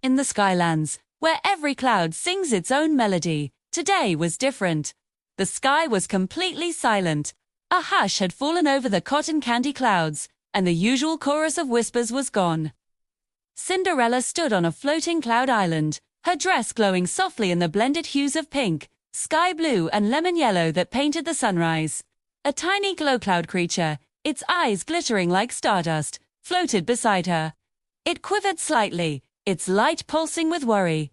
In the Skylands, where every cloud sings its own melody, today was different. The sky was completely silent. A hush had fallen over the cotton candy clouds, and the usual chorus of whispers was gone. Cinderella stood on a floating cloud island, her dress glowing softly in the blended hues of pink, sky blue and lemon yellow that painted the sunrise. A tiny glow cloud creature, its eyes glittering like stardust, floated beside her. It quivered slightly, its light pulsing with worry.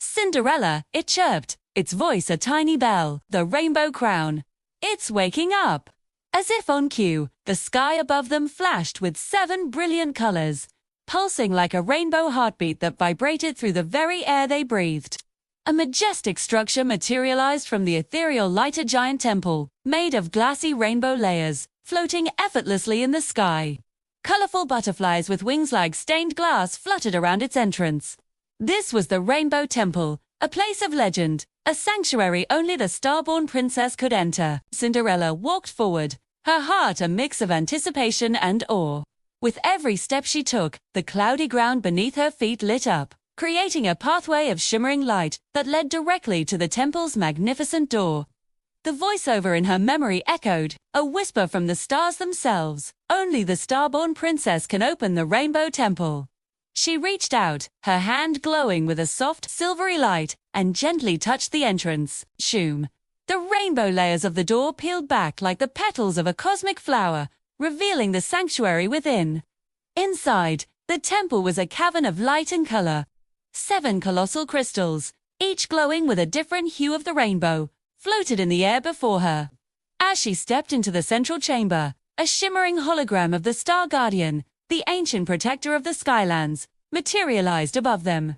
"Cinderella," it chirped, its voice a tiny bell, the rainbow crown. "It's waking up." As if on cue, the sky above them flashed with 7 brilliant colors, pulsing like a rainbow heartbeat that vibrated through the very air they breathed. A majestic structure materialized from the ethereal light, a giant temple, made of glassy rainbow layers, floating effortlessly in the sky. Colorful butterflies with wings like stained glass fluttered around its entrance. This was the Rainbow Temple, a place of legend, a sanctuary only the Starborn princess could enter. Cinderella walked forward, her heart a mix of anticipation and awe. With every step she took, the cloudy ground beneath her feet lit up, creating a pathway of shimmering light that led directly to the temple's magnificent door. The voiceover in her memory echoed, a whisper from the stars themselves. "Only the Starborn princess can open the Rainbow Temple." She reached out, her hand glowing with a soft, silvery light, and gently touched the entrance. Shoom! The rainbow layers of the door peeled back like the petals of a cosmic flower, revealing the sanctuary within. Inside, the temple was a cavern of light and color. 7 colossal crystals, each glowing with a different hue of the rainbow, floated in the air before her. As she stepped into the central chamber, a shimmering hologram of the Star Guardian, the ancient protector of the Skylands, materialized above them.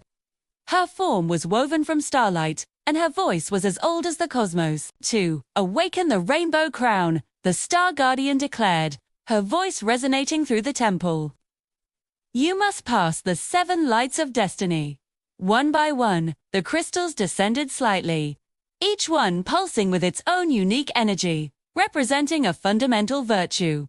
Her form was woven from starlight, and her voice was as old as the cosmos. "To awaken the rainbow crown," the Star Guardian declared, her voice resonating through the temple. "You must pass the 7 lights of destiny." One by one, the crystals descended slightly, each one pulsing with its own unique energy, representing a fundamental virtue.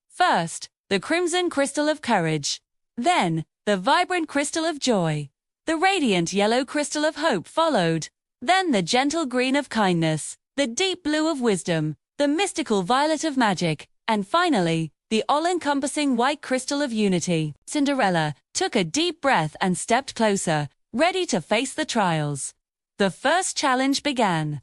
First, the crimson crystal of courage. Then, the vibrant crystal of joy. The radiant yellow crystal of hope followed. Then the gentle green of kindness, the deep blue of wisdom, the mystical violet of magic, and finally, the all-encompassing white crystal of unity. Cinderella took a deep breath and stepped closer, ready to face the trials. The first challenge began.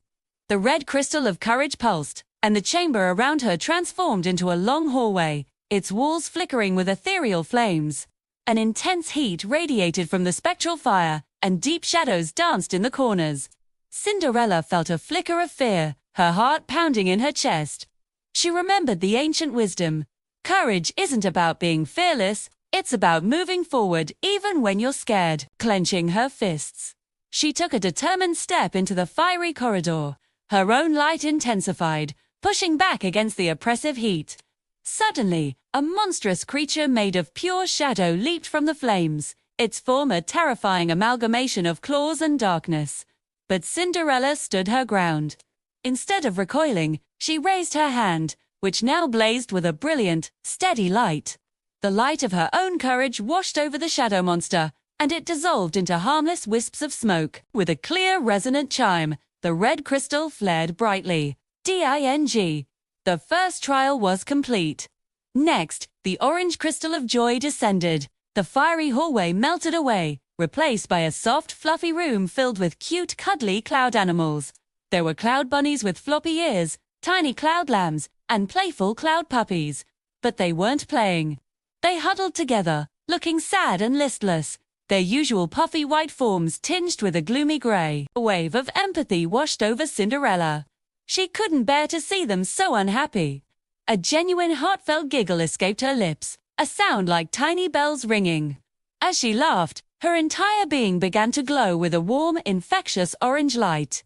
The red crystal of courage pulsed, and the chamber around her transformed into a long hallway, its walls flickering with ethereal flames. An intense heat radiated from the spectral fire, and deep shadows danced in the corners. Cinderella felt a flicker of fear, her heart pounding in her chest. She remembered the ancient wisdom. Courage isn't about being fearless, it's about moving forward even when you're scared. Clenching her fists, she took a determined step into the fiery corridor. Her own light intensified, pushing back against the oppressive heat. Suddenly, a monstrous creature made of pure shadow leaped from the flames, its form a terrifying amalgamation of claws and darkness. But Cinderella stood her ground. Instead of recoiling, she raised her hand, which now blazed with a brilliant, steady light. The light of her own courage washed over the shadow monster, and it dissolved into harmless wisps of smoke. With a clear, resonant chime, the red crystal flared brightly. Ding! The first trial was complete. Next, the orange crystal of joy descended. The fiery hallway melted away, replaced by a soft, fluffy room filled with cute, cuddly cloud animals. There were cloud bunnies with floppy ears, tiny cloud lambs, and playful cloud puppies. But they weren't playing. They huddled together, looking sad and listless, their usual puffy white forms tinged with a gloomy gray. A wave of empathy washed over Cinderella. She couldn't bear to see them so unhappy. A genuine heartfelt giggle escaped her lips, a sound like tiny bells ringing. As she laughed, her entire being began to glow with a warm, infectious orange light.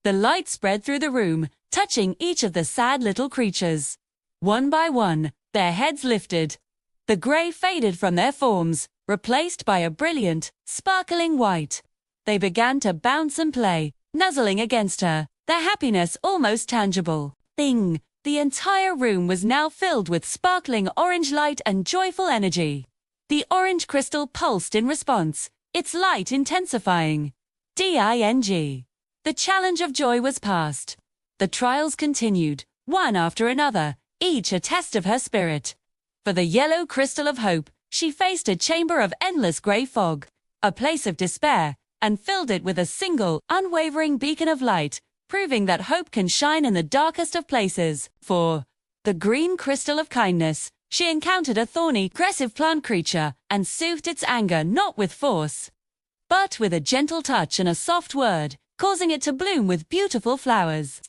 The light spread through the room, touching each of the sad little creatures. One by one, their heads lifted. The gray faded from their forms, replaced by a brilliant, sparkling white. They began to bounce and play, nuzzling against her, their happiness almost tangible. Bing! The entire room was now filled with sparkling orange light and joyful energy. The orange crystal pulsed in response, its light intensifying. Ding. The challenge of joy was passed. The trials continued, one after another, each a test of her spirit. For the yellow crystal of hope, she faced a chamber of endless grey fog, a place of despair, and filled it with a single, unwavering beacon of light, proving that hope can shine in the darkest of places. For the green crystal of kindness, she encountered a thorny, aggressive plant creature and soothed its anger not with force, but with a gentle touch and a soft word, causing it to bloom with beautiful flowers.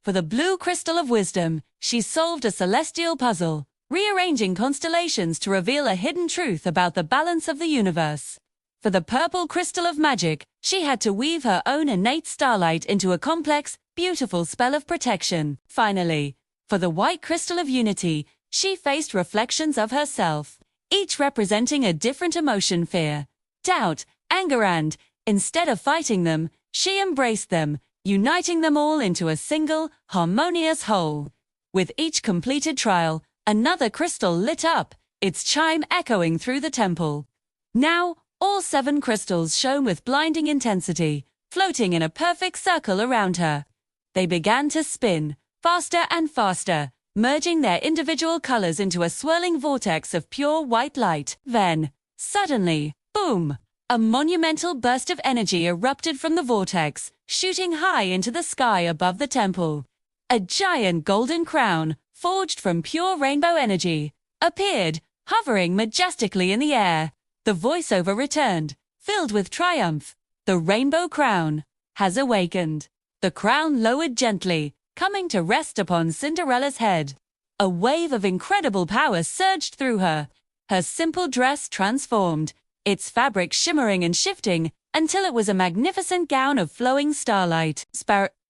For the blue crystal of wisdom, she solved a celestial puzzle, rearranging constellations to reveal a hidden truth about the balance of the universe. For the purple crystal of magic, she had to weave her own innate starlight into a complex, beautiful spell of protection. Finally, for the white crystal of unity, she faced reflections of herself, each representing a different emotion: fear, doubt, anger, and, instead of fighting them, she embraced them, uniting them all into a single, harmonious whole. With each completed trial, another crystal lit up, its chime echoing through the temple. Now, all 7 crystals shone with blinding intensity, floating in a perfect circle around her. They began to spin, faster and faster, merging their individual colors into a swirling vortex of pure white light. Then, suddenly, boom! A monumental burst of energy erupted from the vortex, shooting high into the sky above the temple. A giant golden crown, forged from pure rainbow energy, appeared, hovering majestically in the air. The voiceover returned, filled with triumph. The rainbow crown has awakened. The crown lowered gently, coming to rest upon Cinderella's head. A wave of incredible power surged through her. Her simple dress transformed, its fabric shimmering and shifting, until it was a magnificent gown of flowing starlight.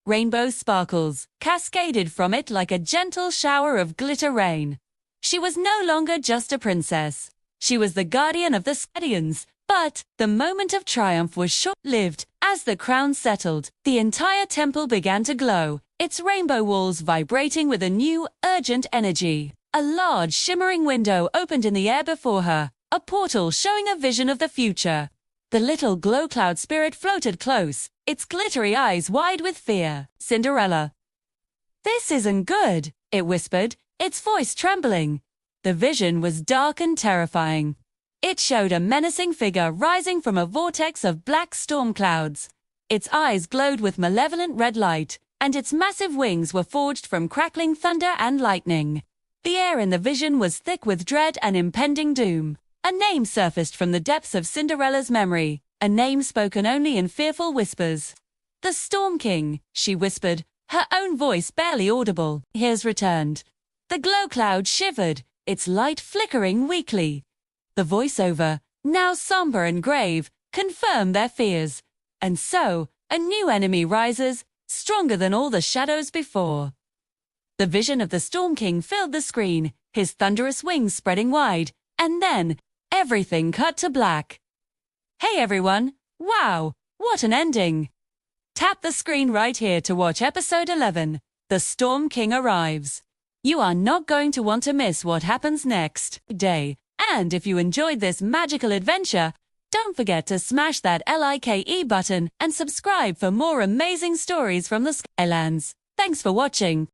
Rainbow sparkles cascaded from it like a gentle shower of glitter rain. She was no longer just a princess. She was the guardian of the Guardians. But the moment of triumph was short-lived. As the crown settled, the entire temple began to glow, its rainbow walls vibrating with a new, urgent energy. A large, shimmering window opened in the air before her, a portal showing a vision of the future. The little glow cloud spirit floated close, its glittery eyes wide with fear. Cinderella. "This isn't good," it whispered, its voice trembling. The vision was dark and terrifying. It showed a menacing figure rising from a vortex of black storm clouds. Its eyes glowed with malevolent red light, and its massive wings were forged from crackling thunder and lightning. The air in the vision was thick with dread and impending doom. A name surfaced from the depths of Cinderella's memory, a name spoken only in fearful whispers. "The Storm King," she whispered, her own voice barely audible. "Here's returned." The glow cloud shivered, its light flickering weakly. The voiceover, now somber and grave, confirmed their fears. And so, a new enemy rises, stronger than all the shadows before. The vision of the Storm King filled the screen, his thunderous wings spreading wide, and then, everything cut to black. Hey everyone! Wow, what an ending! Tap the screen right here to watch episode 11, The Storm King Arrives. You are not going to want to miss what happens next day. And if you enjoyed this magical adventure, don't forget to smash that like button and subscribe for more amazing stories from the Skylands. Thanks for watching.